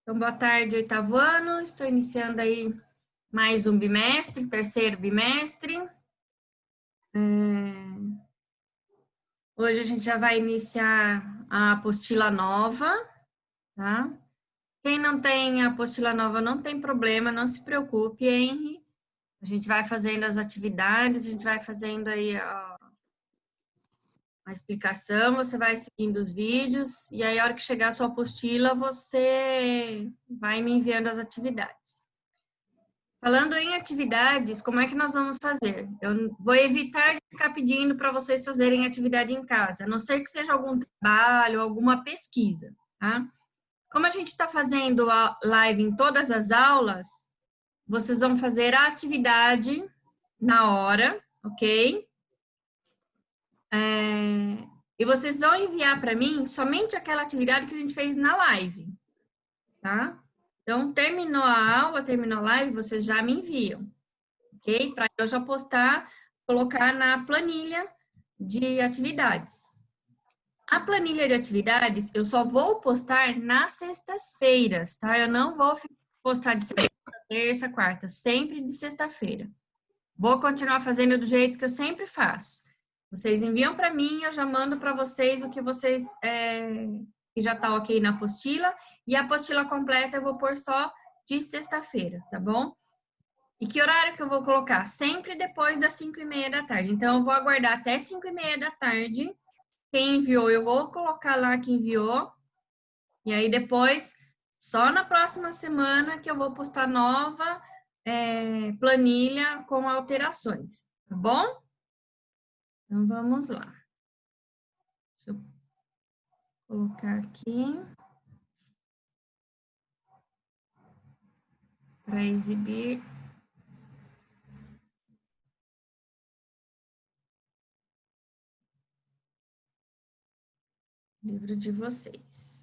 Então, boa tarde, oitavo ano. Estou iniciando aí mais um bimestre, terceiro bimestre. Hoje a gente já vai iniciar a apostila nova, tá? Quem não tem a apostila nova não tem problema, não se preocupe, Henry. A gente vai fazendo as atividades, a gente vai fazendo aí a explicação, você vai seguindo os vídeos, e aí a hora que chegar a sua apostila, você vai me enviando as atividades. Falando em atividades, como é que nós vamos fazer? Eu vou evitar de ficar pedindo para vocês fazerem atividade em casa, a não ser que seja algum trabalho, alguma pesquisa, tá? Como a gente está fazendo a live em todas as aulas, vocês vão fazer a atividade na hora, ok? E vocês vão enviar para mim somente aquela atividade que a gente fez na live, tá? Então, terminou a aula, terminou a live, vocês já me enviam, ok? Para eu já postar, colocar na planilha de atividades. A planilha de atividades, eu só vou postar nas sextas-feiras, tá? Eu não vou postar de segunda, terça, quarta, sempre de sexta-feira. Vou continuar fazendo do jeito que eu sempre faço. Vocês enviam para mim, eu já mando para vocês o que vocês que já está ok na apostila, e a apostila completa eu vou pôr só de sexta-feira, tá bom? E que horário que eu vou colocar? Sempre depois das 5h30 da tarde. Então, eu vou aguardar até 5h30 da tarde. Quem enviou, eu vou colocar lá que enviou. E aí, depois, só na próxima semana que eu vou postar nova planilha com alterações, tá bom? Então, vamos lá. Deixa eu colocar aqui para exibir. O livro de vocês.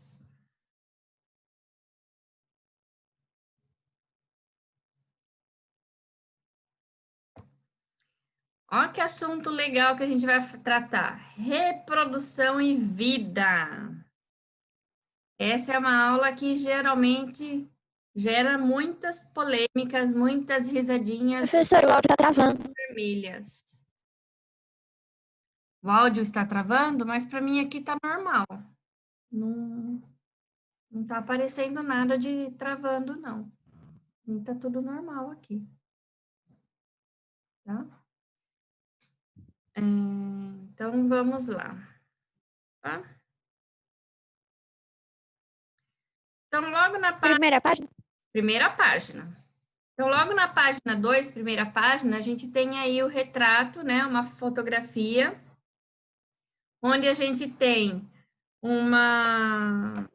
Olha que assunto legal que a gente vai tratar. Reprodução e vida. Essa é uma aula que geralmente gera muitas polêmicas, muitas risadinhas Professor, o áudio está travando. vermelhas. O áudio está travando, mas para mim aqui está normal. Não está aparecendo nada de travando, não. Está tudo normal aqui. Tá? Então, vamos lá. Tá? Então, logo na Primeira página? primeira página. Então, logo na página 2, primeira página, a gente tem aí o retrato, né? Uma fotografia, onde a gente tem uma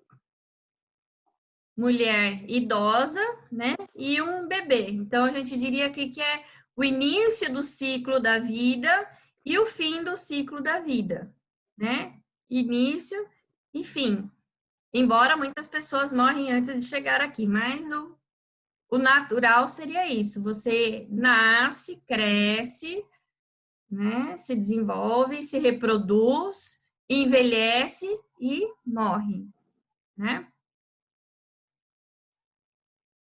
mulher idosa, né? E um bebê. Então, a gente diria que é o início do ciclo da vida e o fim do ciclo da vida, né? Início e fim. Embora muitas pessoas morrem antes de chegar aqui, mas o natural seria isso. Você nasce, cresce, né? Se desenvolve, se reproduz, envelhece e morre, né?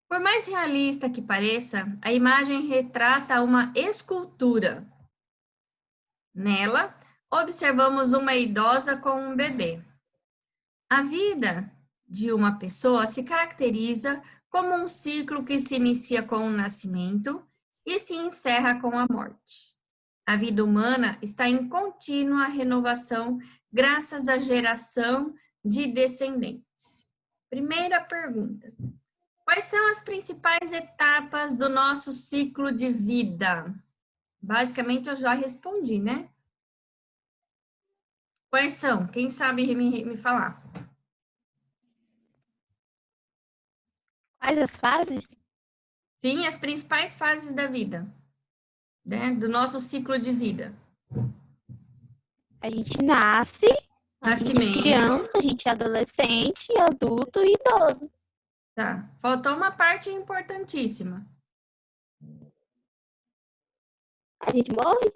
Por mais realista que pareça, a imagem retrata uma escultura. Nela, observamos uma idosa com um bebê. A vida de uma pessoa se caracteriza como um ciclo que se inicia com o nascimento e se encerra com a morte. A vida humana está em contínua renovação graças à geração de descendentes. Primeira pergunta: quais são as principais etapas do nosso ciclo de vida? Basicamente, eu já respondi, né? Quais são? Quem sabe me falar? Quais as fases? Sim, as principais fases da vida, né? Do nosso ciclo de vida. A gente nasce, a gente é Nascimento. criança, a gente é adolescente, adulto e idoso. Tá. Faltou uma parte importantíssima. A gente morre?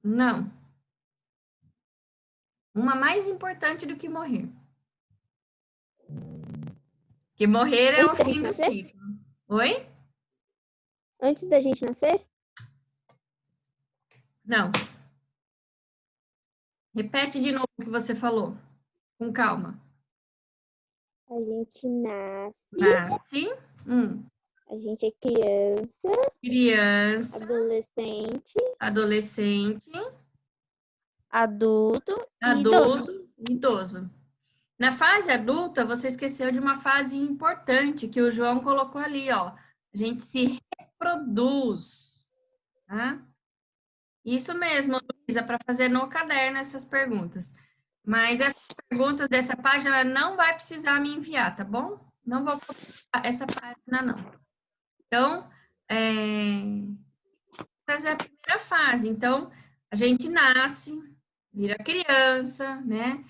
Não. Uma mais importante do que morrer. O Porque morrer é o Antes da fim gente do nascer? ciclo. Oi? Antes da gente nascer? Não. Repete de novo o que você falou. Com calma. A gente nasce, Nasce. a gente é criança, Criança. adolescente, Adolescente. adulto e idoso. Adulto. Idoso. Na fase adulta, você esqueceu de uma fase importante que o João colocou ali, ó. A gente se reproduz, tá? Isso mesmo, Luísa, para fazer no caderno essas perguntas. Mas essas perguntas dessa página não vai precisar me enviar, tá bom? Não vou colocar essa página, não. Então, essa é a primeira fase. Então, a gente nasce, vira criança, né?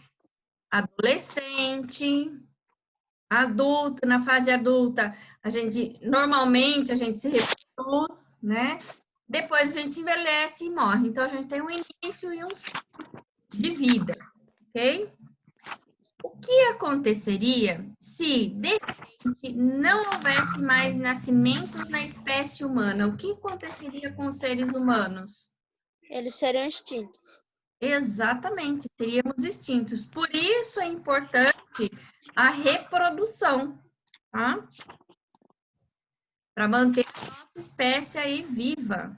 Adolescente, adulto, na fase adulta, normalmente a gente se reproduz, né? Depois a gente envelhece e morre. Então a gente tem um início e um ciclo de vida, ok? O que aconteceria se de repente não houvesse mais nascimentos na espécie humana? O que aconteceria com os seres humanos? Eles serão extintos. Exatamente, seríamos extintos. Por isso é importante a reprodução, tá? Para manter a nossa espécie aí viva.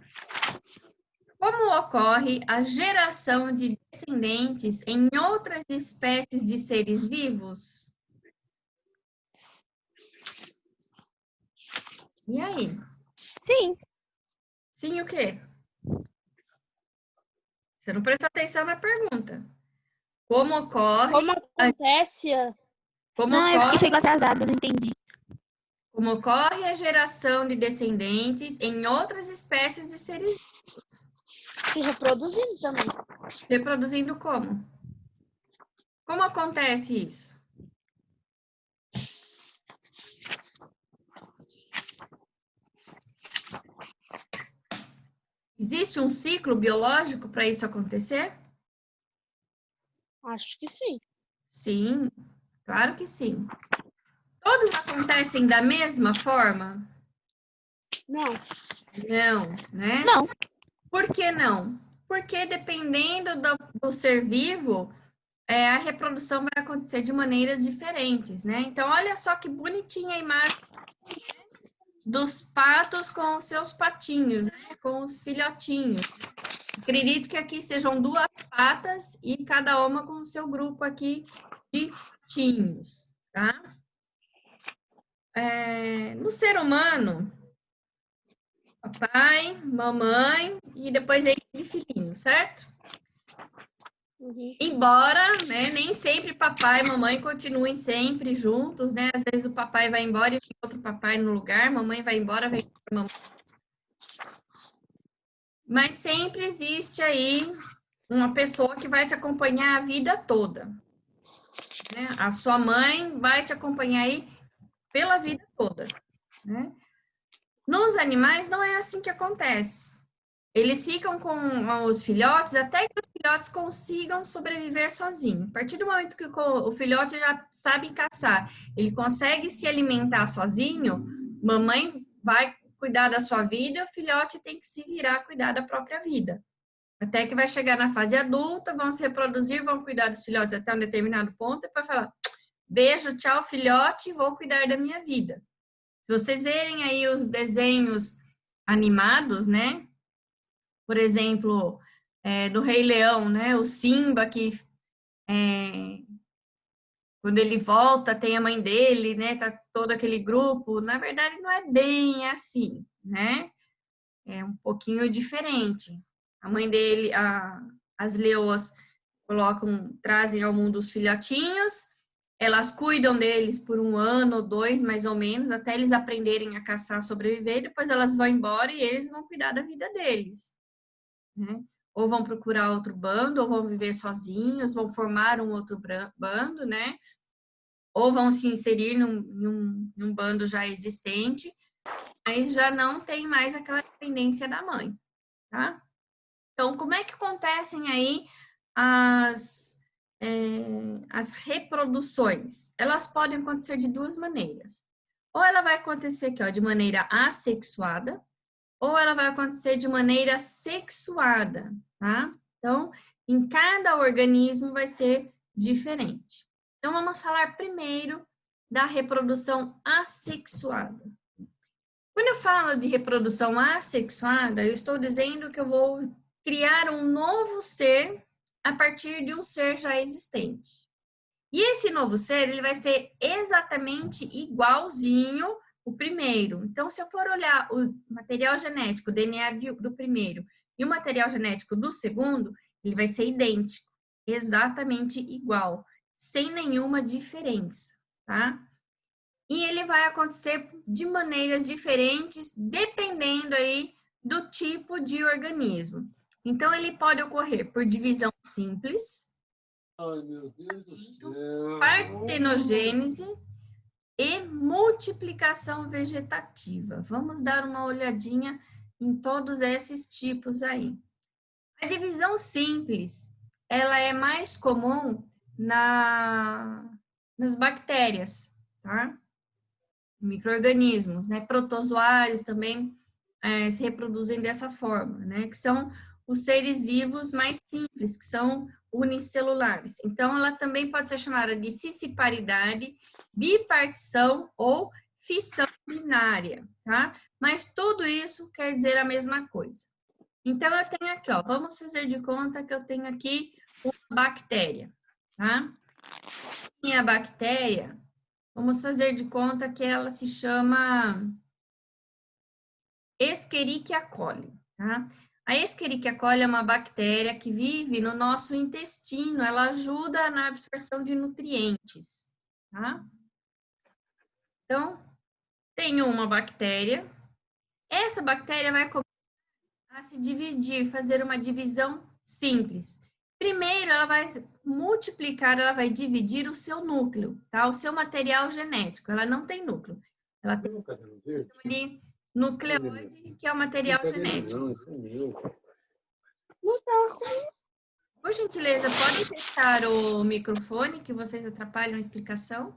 Como ocorre a geração de descendentes em outras espécies de seres vivos? E aí? Sim. Sim, o quê? Você não prestou atenção na pergunta. Como ocorre? Como acontece? Como Não, é porque ocorre? chegou atrasado, não entendi. Como ocorre a geração de descendentes em outras espécies de seres vivos? Se reproduzindo também. Reproduzindo como? Como acontece isso? Existe um ciclo biológico para isso acontecer? Acho que sim. Sim, claro que sim. Todos acontecem da mesma forma? Não. Não, né? Não. Por que não? Porque dependendo do ser vivo, a reprodução vai acontecer de maneiras diferentes, né? Então, olha só que bonitinha a imagem dos patos com os seus patinhos, né? Com os filhotinhos. Acredito que aqui sejam duas patas e cada uma com o seu grupo aqui de patinhos, tá? No ser humano, papai, mamãe e depois ele de filhinho, certo? Uhum. Embora, né, nem sempre papai e mamãe continuem sempre juntos, né? Às vezes o papai vai embora e fica outro papai no lugar, mamãe vai embora, vem mamãe. Mas sempre existe aí uma pessoa que vai te acompanhar a vida toda, né? A sua mãe vai te acompanhar aí pela vida toda, né? Nos animais não é assim que acontece. Eles ficam com os filhotes até que os filhotes consigam sobreviver sozinhos. A partir do momento que o filhote já sabe caçar, ele consegue se alimentar sozinho, mamãe vai cuidar da sua vida, o filhote tem que se virar cuidar da própria vida. Até que vai chegar na fase adulta, vão se reproduzir, vão cuidar dos filhotes até um determinado ponto e vai falar: beijo, tchau, filhote, vou cuidar da minha vida. Se vocês verem aí os desenhos animados, né? Por exemplo, do Rei Leão, né? O Simba que quando ele volta tem a mãe dele, né? Tá todo aquele grupo. Na verdade, não é bem assim, né? É um pouquinho diferente. A mãe dele, as leoas trazem ao mundo os filhotinhos. Elas cuidam deles por 1 ano ou 2, mais ou menos, até eles aprenderem a caçar, sobreviver. Depois elas vão embora e eles vão cuidar da vida deles, né? Ou vão procurar outro bando, ou vão viver sozinhos, vão formar um outro bando, né? Ou vão se inserir num bando já existente, mas já não tem mais aquela dependência da mãe, tá? Então, como é que acontecem aí as reproduções, elas podem acontecer de duas maneiras. Ou ela vai acontecer aqui, ó, de maneira assexuada, ou ela vai acontecer de maneira sexuada, tá? Então, em cada organismo vai ser diferente. Então, vamos falar primeiro da reprodução assexuada. Quando eu falo de reprodução assexuada, eu estou dizendo que eu vou criar um novo ser a partir de um ser já existente. E esse novo ser, ele vai ser exatamente igualzinho o primeiro. Então, se eu for olhar o material genético, o DNA do primeiro e o material genético do segundo, ele vai ser idêntico, exatamente igual, sem nenhuma diferença, tá? E ele vai acontecer de maneiras diferentes, dependendo aí do tipo de organismo. Então, ele pode ocorrer por divisão simples, Ai, meu Deus do céu. partenogênese e multiplicação vegetativa. Vamos dar uma olhadinha em todos esses tipos aí. A divisão simples, ela é mais comum nas bactérias, tá? Micro-organismos, né? Protozoários também se reproduzem dessa forma, né? Que são os seres vivos mais simples, que são unicelulares. Então, ela também pode ser chamada de cisciparidade, bipartição ou fissão binária, tá? Mas tudo isso quer dizer a mesma coisa. Então, eu tenho aqui, ó, vamos fazer de conta que eu tenho aqui uma bactéria, tá? E a bactéria, vamos fazer de conta que ela se chama Escherichia coli, tá? A Escherichia coli é uma bactéria que vive no nosso intestino, ela ajuda na absorção de nutrientes, tá? Então, tenho uma bactéria, essa bactéria vai começar a se dividir, fazer uma divisão simples. Primeiro, ela vai multiplicar, ela vai dividir o seu núcleo, tá? O seu material genético, ela não tem núcleo. Ela tem de nucleóide, que é o material genético. Não, isso é meu. Por gentileza, pode fechar o microfone, que vocês atrapalham a explicação?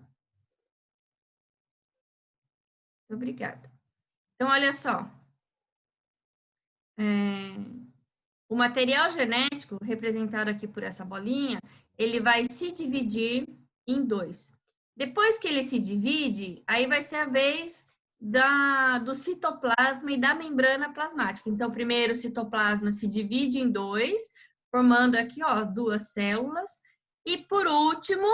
Obrigada. Então, olha só. O material genético, representado aqui por essa bolinha, ele vai se dividir em dois. Depois que ele se divide, aí vai ser a vez do citoplasma e da membrana plasmática. Então, primeiro o citoplasma se divide em dois, formando aqui, ó, duas células. E por último,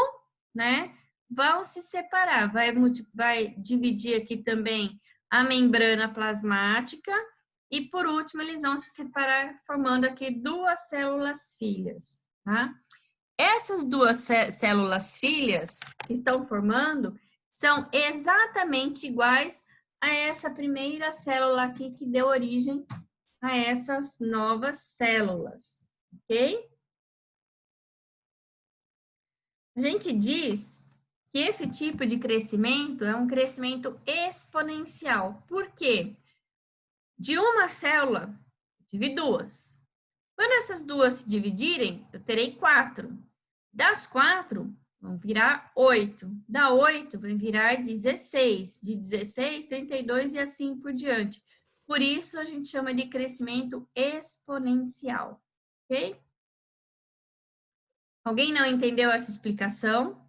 né, vão se separar. Vai dividir aqui também a membrana plasmática. E por último, eles vão se separar, formando aqui duas células filhas, tá? Essas duas células filhas que estão formando são exatamente iguais a essa primeira célula aqui que deu origem a essas novas células, ok? A gente diz que esse tipo de crescimento é um crescimento exponencial. Por quê? De uma célula, tive duas. Quando essas duas se dividirem, eu terei 4. Das 4, vão virar 8. Da 8, vai virar 16. De 16, 32 e assim por diante. Por isso, a gente chama de crescimento exponencial. Ok? Alguém não entendeu essa explicação?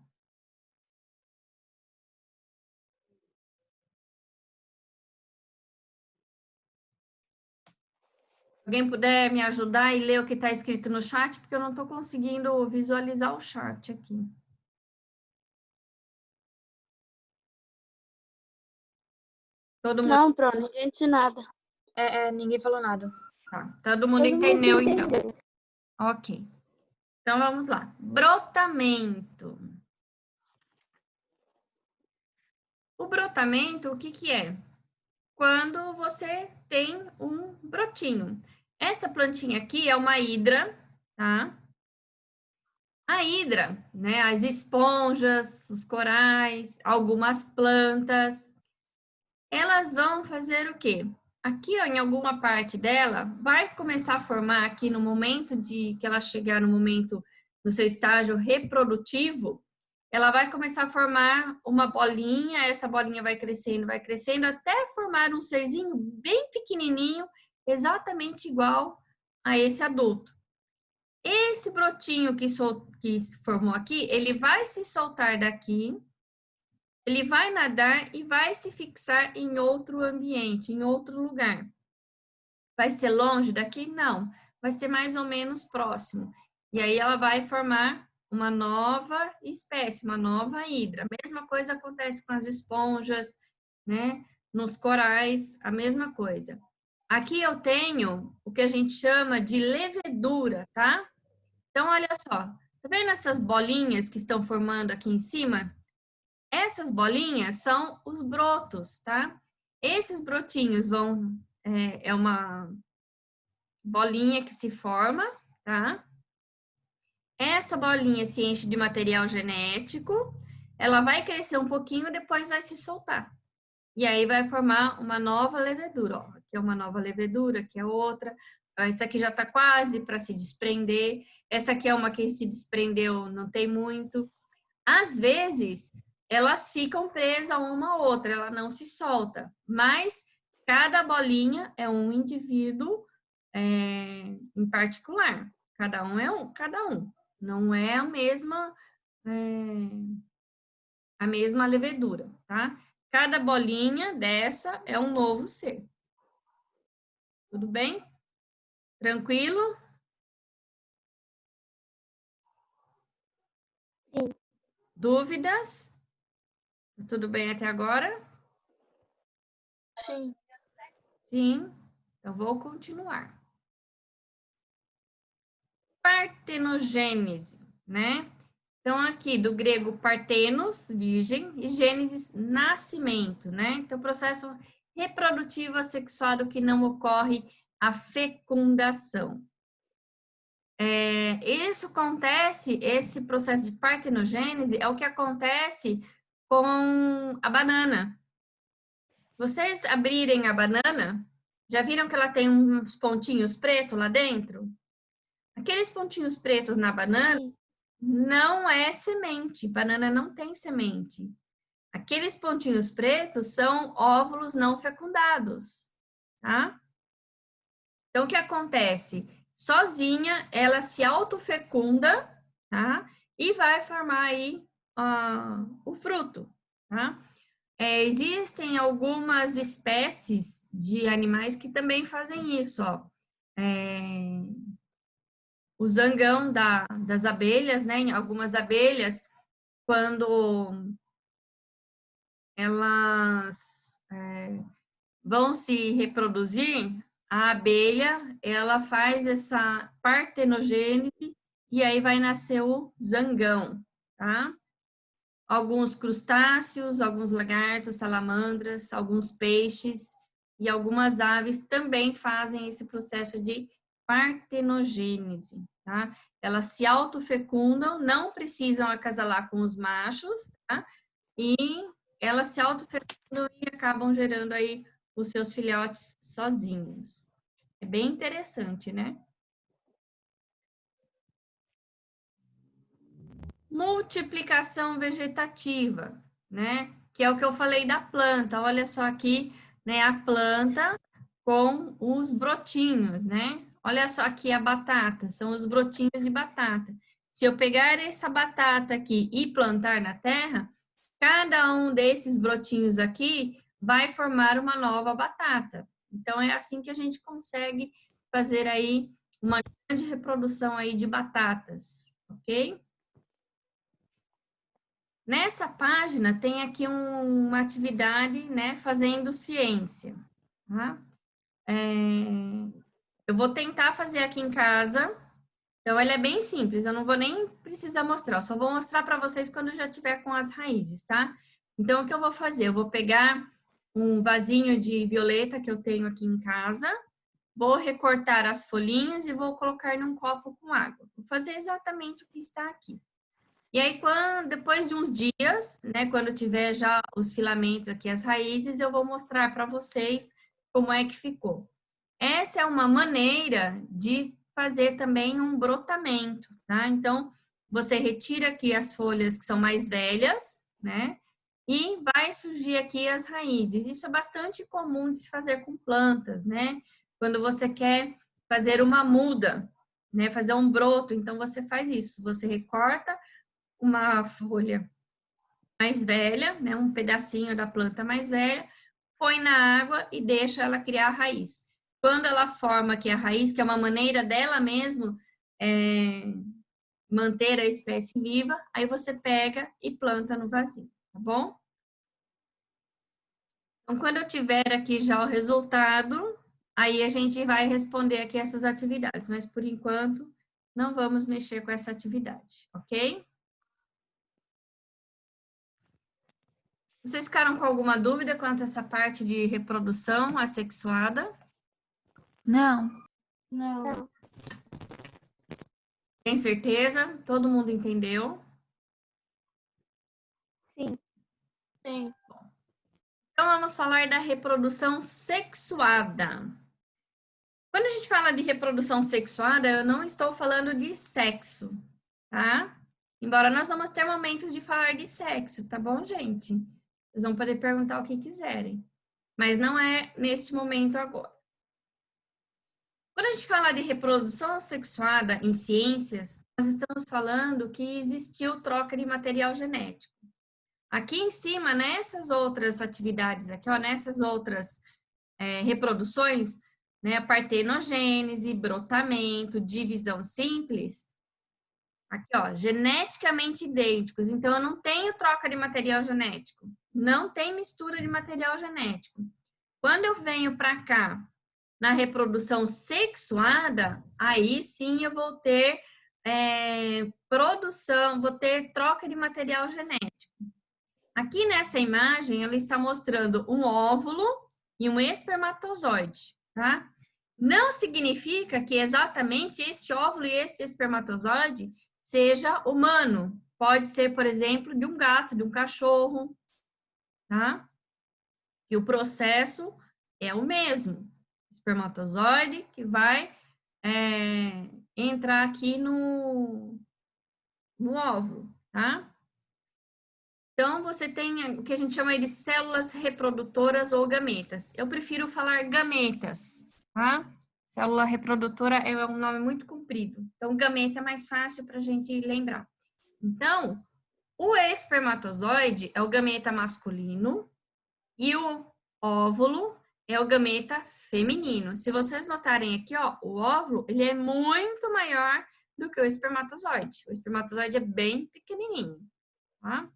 Alguém puder me ajudar e ler o que está escrito no chat, porque eu não estou conseguindo visualizar o chat aqui. Todo mundo... Não, Pro, ninguém disse nada. Ninguém falou nada. Tá, todo mundo entendeu, então. Ok. Então, vamos lá. Brotamento. O brotamento, o que que é? Quando você tem um brotinho. Essa plantinha aqui é uma hidra, tá? A hidra, né? As esponjas, os corais, algumas plantas, elas vão fazer o quê? Aqui, ó, em alguma parte dela, vai começar a formar aqui no momento de que ela chegar no momento no seu estágio reprodutivo, ela vai começar a formar uma bolinha, essa bolinha vai crescendo, até formar um serzinho bem pequenininho, exatamente igual a esse adulto. Esse brotinho que formou aqui, ele vai se soltar daqui, ele vai nadar e vai se fixar em outro ambiente, em outro lugar. Vai ser longe daqui? Não. Vai ser mais ou menos próximo. E aí ela vai formar uma nova espécie, uma nova hidra. A mesma coisa acontece com as esponjas, né? Nos corais, a mesma coisa. Aqui eu tenho o que a gente chama de levedura, tá? Então, olha só. Tá vendo essas bolinhas que estão formando aqui em cima? Essas bolinhas são os brotos, tá? Esses brotinhos vão... é uma bolinha que se forma, tá? Essa bolinha se enche de material genético, ela vai crescer um pouquinho e depois vai se soltar. E aí vai formar uma nova levedura, ó. Aqui é uma nova levedura, aqui é outra. Essa aqui já tá quase para se desprender. Essa aqui é uma que se desprendeu, não tem muito. Às vezes, elas ficam presas uma a outra, ela não se solta. Mas cada bolinha é um indivíduo em particular. Cada um é cada um. Não é a mesma levedura, tá? Cada bolinha dessa é um novo ser. Tudo bem? Tranquilo? Sim. Dúvidas? Tudo bem até agora? Sim. Sim. Então, vou continuar. Partenogênese, né? Então, aqui do grego partenos, virgem, e gênesis, nascimento, né? Então, processo reprodutivo assexuado que não ocorre a fecundação. Isso acontece, esse processo de partenogênese é o que acontece com a banana. Vocês abrirem a banana, já viram que ela tem uns pontinhos pretos lá dentro? Aqueles pontinhos pretos na banana Sim. não é semente, banana não tem semente. Aqueles pontinhos pretos são óvulos não fecundados, tá? Então, o que acontece? Sozinha, ela se autofecunda, tá? E vai formar aí o fruto, tá? Existem algumas espécies de animais que também fazem isso, ó. O zangão das abelhas, né? Algumas abelhas, quando elas vão se reproduzir, a abelha, ela faz essa partenogênese e aí vai nascer o zangão, tá? Alguns crustáceos, alguns lagartos, salamandras, alguns peixes e algumas aves também fazem esse processo de partenogênese, tá? Elas se autofecundam, não precisam acasalar com os machos, tá? E elas se autofecundam e acabam gerando aí os seus filhotes sozinhos. É bem interessante, né? Multiplicação vegetativa, né? Que é o que eu falei da planta. Olha só aqui, né? A planta com os brotinhos, né? Olha só aqui a batata, são os brotinhos de batata. Se eu pegar essa batata aqui e plantar na terra, cada um desses brotinhos aqui vai formar uma nova batata. Então, é assim que a gente consegue fazer aí uma grande reprodução aí de batatas, ok? Nessa página tem aqui uma atividade, né, fazendo ciência, tá? Eu vou tentar fazer aqui em casa. Então, ele é bem simples, eu não vou nem precisar mostrar, eu só vou mostrar para vocês quando eu já tiver com as raízes, tá? Então, o que eu vou fazer? Eu vou pegar um vasinho de violeta que eu tenho aqui em casa, vou recortar as folhinhas e vou colocar num copo com água. Vou fazer exatamente o que está aqui. E aí, depois de uns dias, né, quando tiver já os filamentos aqui, as raízes, eu vou mostrar para vocês como é que ficou. Essa é uma maneira de fazer também um brotamento, tá? Então, você retira aqui as folhas que são mais velhas, né? E vai surgir aqui as raízes. Isso é bastante comum de se fazer com plantas, né? Quando você quer fazer uma muda, né? Fazer um broto, então você faz isso. Você recorta uma folha mais velha, né? Um pedacinho da planta mais velha, põe na água e deixa ela criar a raiz. Quando ela forma aqui a raiz, que é uma maneira dela mesmo manter a espécie viva, aí você pega e planta no vasinho, tá bom? Então, quando eu tiver aqui já o resultado, aí a gente vai responder aqui essas atividades, mas por enquanto não vamos mexer com essa atividade, ok? Vocês ficaram com alguma dúvida quanto a essa parte de reprodução assexuada? Não. Não. Tem certeza? Todo mundo entendeu? Sim. Sim. Então, vamos falar da reprodução sexuada. Quando a gente fala de reprodução sexuada, eu não estou falando de sexo, tá? Embora nós vamos ter momentos de falar de sexo, tá bom, gente? Vocês vão poder perguntar o que quiserem. Mas não é neste momento agora. Quando a gente fala de reprodução sexuada em ciências, nós estamos falando que existiu troca de material genético. Aqui em cima, nessas outras atividades, aqui, ó, nessas outras reproduções, né, partenogênese, brotamento, divisão simples, aqui, ó, geneticamente idênticos. Então, eu não tenho troca de material genético, não tem mistura de material genético. Quando eu venho para cá, na reprodução sexuada, aí sim eu vou ter produção, vou ter troca de material genético. Aqui nessa imagem, ela está mostrando um óvulo e um espermatozoide, tá? Não significa que exatamente este óvulo e este espermatozoide seja humano. Pode ser, por exemplo, de um gato, de um cachorro, tá? E o processo é o mesmo. Espermatozoide que vai entrar aqui no óvulo, tá? Então, você tem o que a gente chama de células reprodutoras ou gametas. Eu prefiro falar gametas, tá? Célula reprodutora é um nome muito comprido. Então, gameta é mais fácil para a gente lembrar. Então, o espermatozoide é o gameta masculino e o óvulo é o gameta feminino. Se vocês notarem aqui, ó, o óvulo, ele é muito maior do que o espermatozoide. O espermatozoide é bem pequenininho, tá?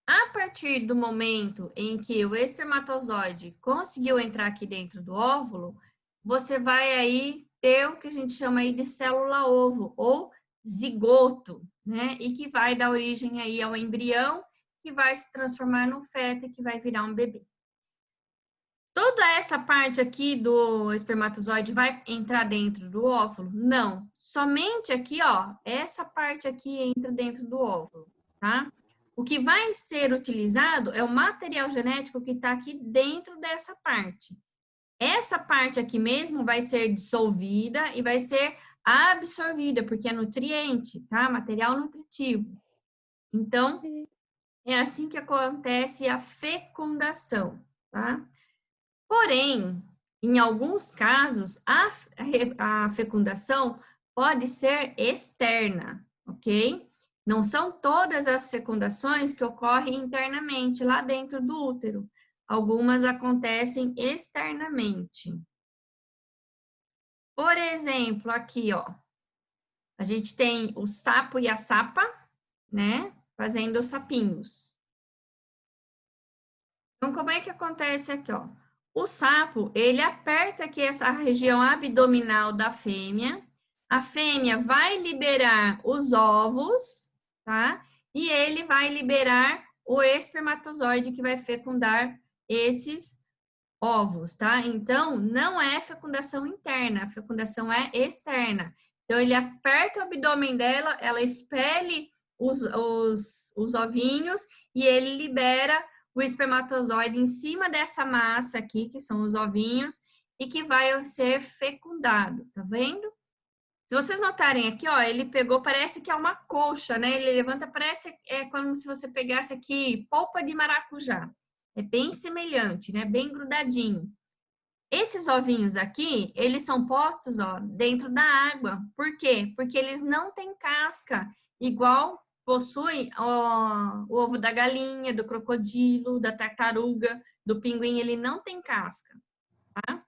A partir do momento em que o espermatozoide conseguiu entrar aqui dentro do óvulo, você vai aí ter o que a gente chama aí de célula-ovo ou zigoto, né? E que vai dar origem aí ao embrião, que vai se transformar no feto e que vai virar um bebê. Toda essa parte aqui do espermatozoide vai entrar dentro do óvulo? Não. Somente aqui, ó, essa parte aqui entra dentro do óvulo, tá? O que vai ser utilizado é o material genético que está aqui dentro dessa parte. Essa parte aqui mesmo vai ser dissolvida e vai ser absorvida, porque é nutriente, tá? Material nutritivo. Então, é assim que acontece a fecundação, tá? Porém, em alguns casos, a fecundação pode ser externa, ok? Não são todas as fecundações que ocorrem internamente, lá dentro do útero. Algumas acontecem externamente. Por exemplo, aqui, ó, a gente tem o sapo e a sapa, né, fazendo os sapinhos. Então, como é que acontece aqui, ó? O sapo, ele aperta aqui essa região abdominal da fêmea, a fêmea vai liberar os ovos, tá? E ele vai liberar o espermatozoide que vai fecundar esses ovos, tá? Então, não é fecundação interna, a fecundação é externa. Então, ele aperta o abdômen dela, ela expele os ovinhos e ele libera o espermatozoide em cima dessa massa aqui, que são os ovinhos, e que vai ser fecundado, tá vendo? Se vocês notarem aqui, ó, ele pegou, parece que é uma colcha, né? Ele levanta, parece como se você pegasse aqui polpa de maracujá. É bem semelhante, né? Bem grudadinho. Esses ovinhos aqui, eles são postos, ó, dentro da água. Por quê? Porque eles não têm casca, igual possui o ovo da galinha, do crocodilo, da tartaruga, do pinguim, ele não tem casca, tá?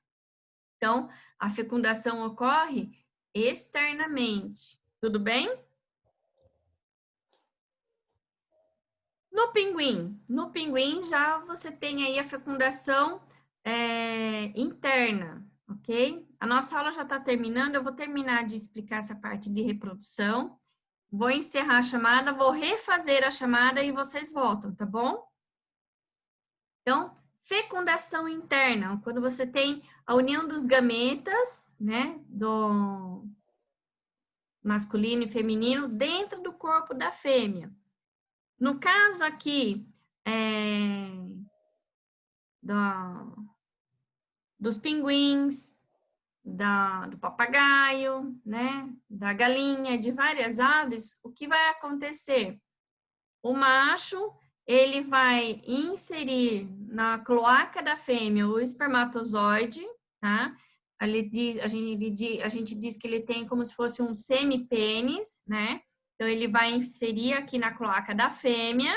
Então, a fecundação ocorre externamente. Tudo bem? No pinguim já você tem aí a fecundação interna, ok? A nossa aula já está terminando, eu vou terminar de explicar essa parte de reprodução. Vou encerrar a chamada, vou refazer a chamada e vocês voltam, tá bom? Então, fecundação interna, quando você tem a união dos gametas, né, do masculino e feminino dentro do corpo da fêmea. No caso aqui, dos pinguins, do papagaio, né, da galinha, de várias aves, o que vai acontecer? O macho, ele vai inserir na cloaca da fêmea o espermatozoide, tá? A gente diz que ele tem como se fosse um semipênis, né? Então, ele vai inserir aqui na cloaca da fêmea,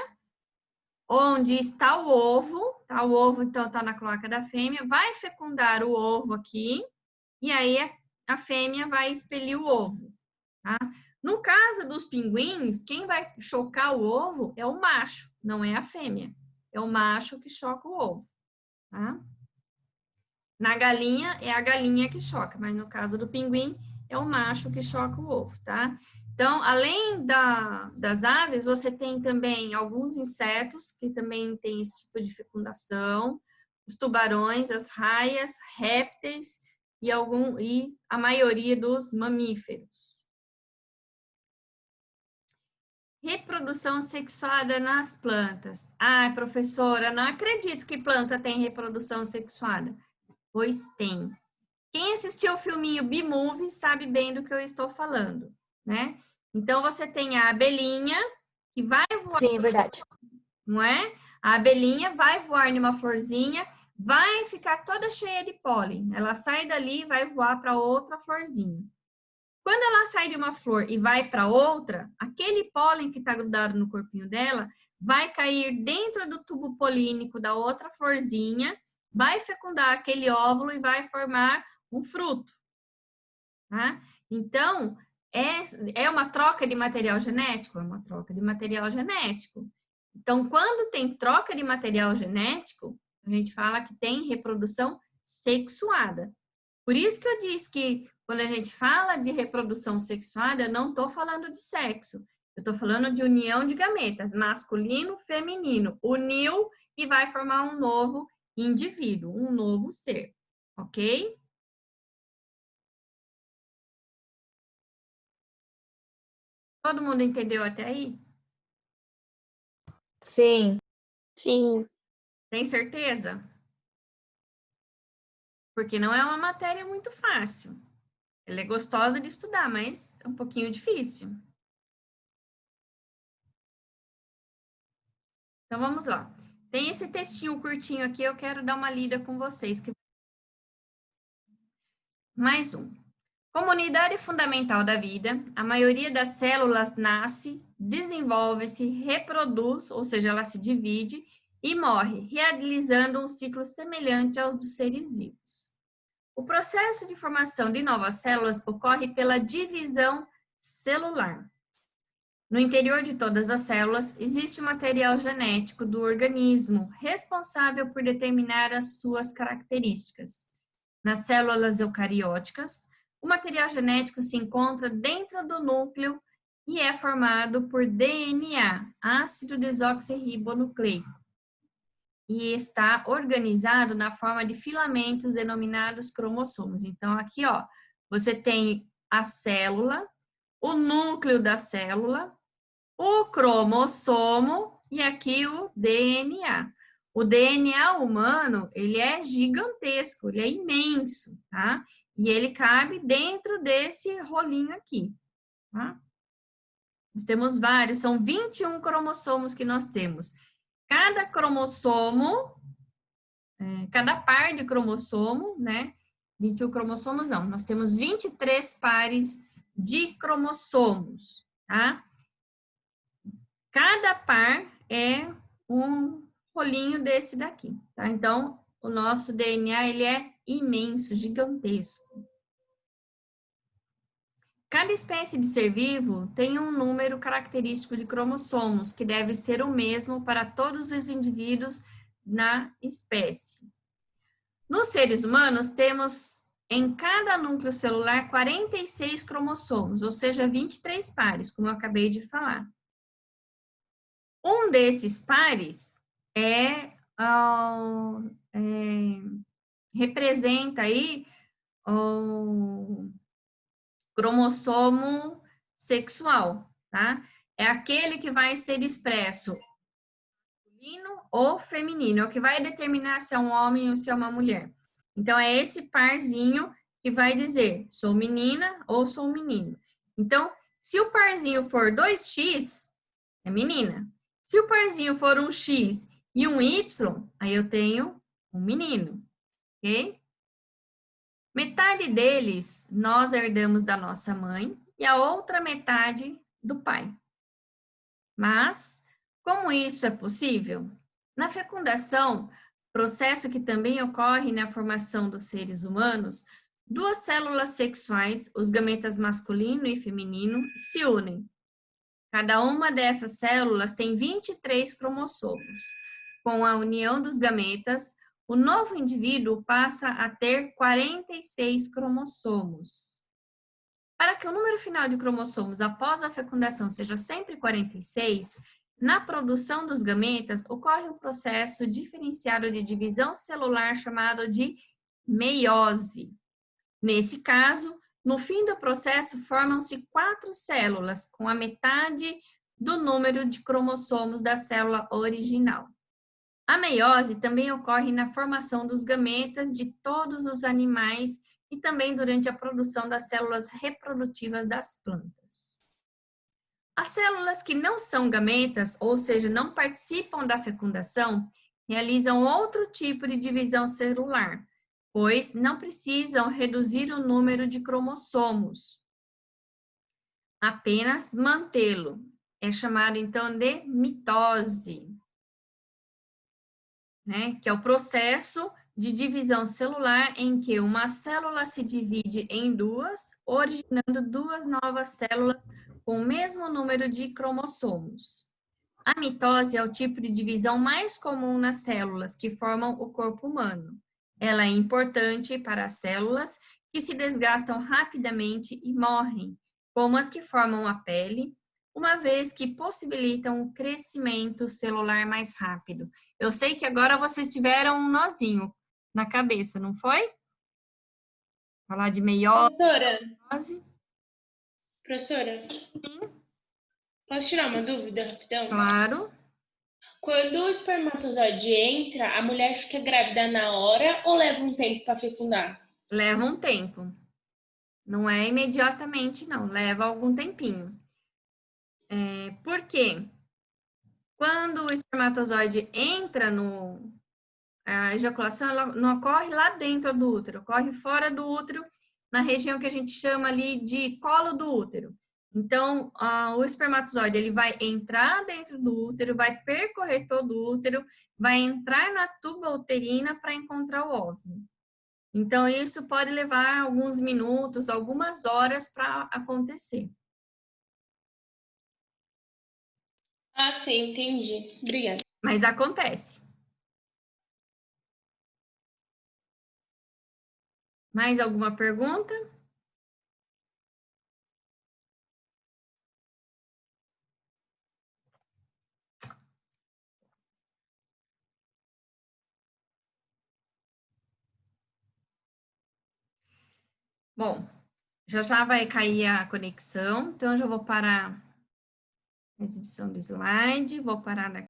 onde está o ovo, tá? O ovo, então, está na cloaca da fêmea, vai fecundar o ovo aqui, e aí a fêmea vai expelir o ovo, tá? No caso dos pinguins, quem vai chocar o ovo é o macho, não é a fêmea. É o macho que choca o ovo, tá? Na galinha, é a galinha que choca, mas no caso do pinguim, é o macho que choca o ovo, tá? Então, além das aves, você tem também alguns insetos que também têm esse tipo de fecundação, os tubarões, as raias, répteis e a maioria dos mamíferos. Reprodução sexuada nas plantas. Ah, professora, não acredito que planta tem reprodução sexuada. Pois tem. Quem assistiu o filminho B-Movie sabe bem do que eu estou falando, né? Então, você tem a abelhinha que vai voar. Sim, é verdade. Não é? A abelhinha vai voar numa florzinha, vai ficar toda cheia de pólen. Ela sai dali e vai voar para outra florzinha. Quando ela sai de uma flor e vai para outra, aquele pólen que está grudado no corpinho dela vai cair dentro do tubo polínico da outra florzinha, vai fecundar aquele óvulo e vai formar um fruto. Tá? Então, é uma troca de material genético? É uma troca de material genético. Então, quando tem troca de material genético, a gente fala que tem reprodução sexuada. Por isso que eu disse que quando a gente fala de reprodução sexuada, eu não estou falando de sexo. Eu estou falando de união de gametas, masculino, feminino. Uniu e vai formar um novo indivíduo, um novo ser. Ok? Todo mundo entendeu até aí? Sim. Sim. Tem certeza? Porque não é uma matéria muito fácil. Ela é gostosa de estudar, mas é um pouquinho difícil. Então, vamos lá. Tem esse textinho curtinho aqui, eu quero dar uma lida com vocês. Mais um. Como unidade fundamental da vida, a maioria das células nasce, desenvolve-se, reproduz, ou seja, ela se divide e morre, realizando um ciclo semelhante aos dos seres vivos. O processo de formação de novas células ocorre pela divisão celular. No interior de todas as células, existe o material genético do organismo, responsável por determinar as suas características. Nas células eucarióticas, o material genético se encontra dentro do núcleo e é formado por DNA, ácido desoxirribonucleico, e está organizado na forma de filamentos denominados cromossomos. Então, aqui, ó, você tem a célula, o núcleo da célula, o cromossomo e aqui o DNA. O DNA humano, ele é gigantesco, ele é imenso, tá? E ele cabe dentro desse rolinho aqui, tá? Nós temos vários, são 21 cromossomos que nós temos. Cada cromossomo, cada par de cromossomo, né? 21 cromossomos não, nós temos 23 pares de cromossomos, tá? Cada par é um rolinho desse daqui, tá? Então, o nosso DNA, ele é imenso, gigantesco. Cada espécie de ser vivo tem um número característico de cromossomos, que deve ser o mesmo para todos os indivíduos na espécie. Nos seres humanos, temos em cada núcleo celular 46 cromossomos, ou seja, 23 pares, como eu acabei de falar. Um desses pares representa aí o cromossomo sexual, tá? É aquele que vai ser expresso masculino ou feminino, é o que vai determinar se é um homem ou se é uma mulher. Então, é esse parzinho que vai dizer, sou menina ou sou menino. Então, se o parzinho for 2x, é menina. Se o parzinho for um X e um Y, aí eu tenho um menino, ok? Metade deles nós herdamos da nossa mãe e a outra metade do pai. Mas, como isso é possível? Na fecundação, processo que também ocorre na formação dos seres humanos, duas células sexuais, os gametas masculino e feminino, se unem. Cada uma dessas células tem 23 cromossomos. Com a união dos gametas, o novo indivíduo passa a ter 46 cromossomos. Para que o número final de cromossomos após a fecundação seja sempre 46, na produção dos gametas ocorre um processo diferenciado de divisão celular chamado de meiose. Nesse caso, no fim do processo, formam-se 4 células, com a metade do número de cromossomos da célula original. A meiose também ocorre na formação dos gametas de todos os animais e também durante a produção das células reprodutivas das plantas. As células que não são gametas, ou seja, não participam da fecundação, realizam outro tipo de divisão celular, pois não precisam reduzir o número de cromossomos, apenas mantê-lo. É chamado, então, de mitose, né? Que é o processo de divisão celular em que uma célula se divide em duas, originando duas novas células com o mesmo número de cromossomos. A mitose é o tipo de divisão mais comum nas células que formam o corpo humano. Ela é importante para as células que se desgastam rapidamente e morrem, como as que formam a pele, uma vez que possibilitam o crescimento celular mais rápido. Eu sei que agora vocês tiveram um nozinho na cabeça, não foi? Falar de meiose. Professora, Sim, posso tirar uma dúvida rapidão? claro. Quando o espermatozoide entra, a mulher fica grávida na hora ou leva um tempo para fecundar? Leva um tempo. Não é imediatamente, não. Leva algum tempinho. Por quê? Quando o espermatozoide entra a ejaculação, ela não ocorre lá dentro do útero, ocorre fora do útero, na região que a gente chama ali de colo do útero. Então, o espermatozoide, ele vai entrar dentro do útero, vai percorrer todo o útero, vai entrar na tuba uterina para encontrar o óvulo. Então, isso pode levar alguns minutos, algumas horas para acontecer. Ah, sim, entendi. Obrigada. Mas acontece. Mais alguma pergunta? Bom, já vai cair a conexão, então eu já vou parar a exibição do slide, vou parar